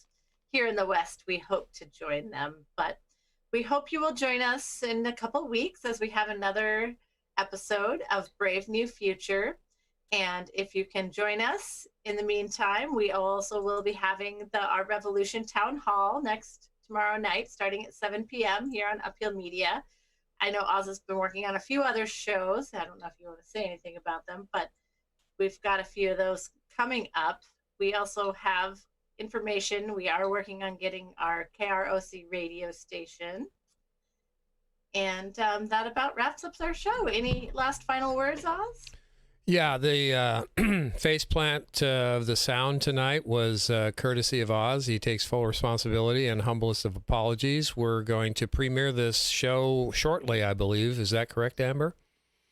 Speaker 1: here in the West, we hope to join them. But we hope you will join us in a couple weeks as we have another episode of Brave New Future. And if you can join us in the meantime, we also will be having our Revolution Town Hall tomorrow night, starting at 7 p.m. here on Uphill Media. I know Oz has been working on a few other shows. I don't know if you want to say anything about them, but we've got a few of those coming up. We also have information. We are working on getting our KROC radio station. And that about wraps up our show. Any last final words, Oz?
Speaker 10: Yeah, the faceplant of the sound tonight was courtesy of Oz. He takes full responsibility and humblest of apologies. We're going to premiere this show shortly, I believe. Is that correct, Amber?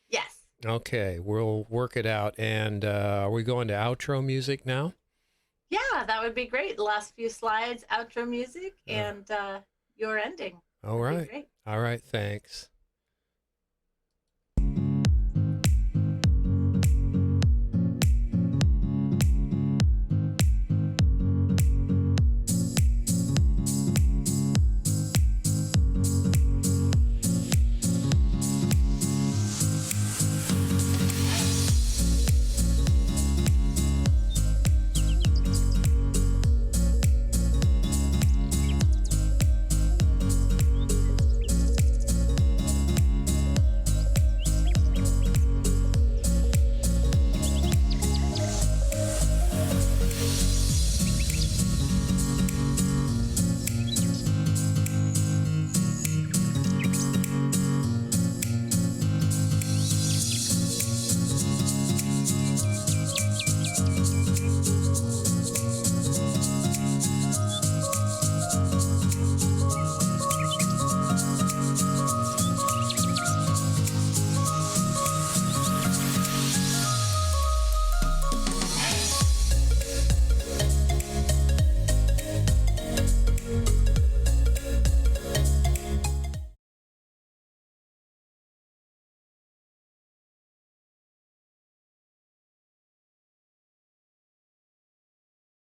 Speaker 1: Yes.
Speaker 10: Okay, we'll work it out. And are we going to outro music now?
Speaker 1: Yeah, that would be great. The last few slides, outro music, and your ending.
Speaker 10: All right. All right, thanks.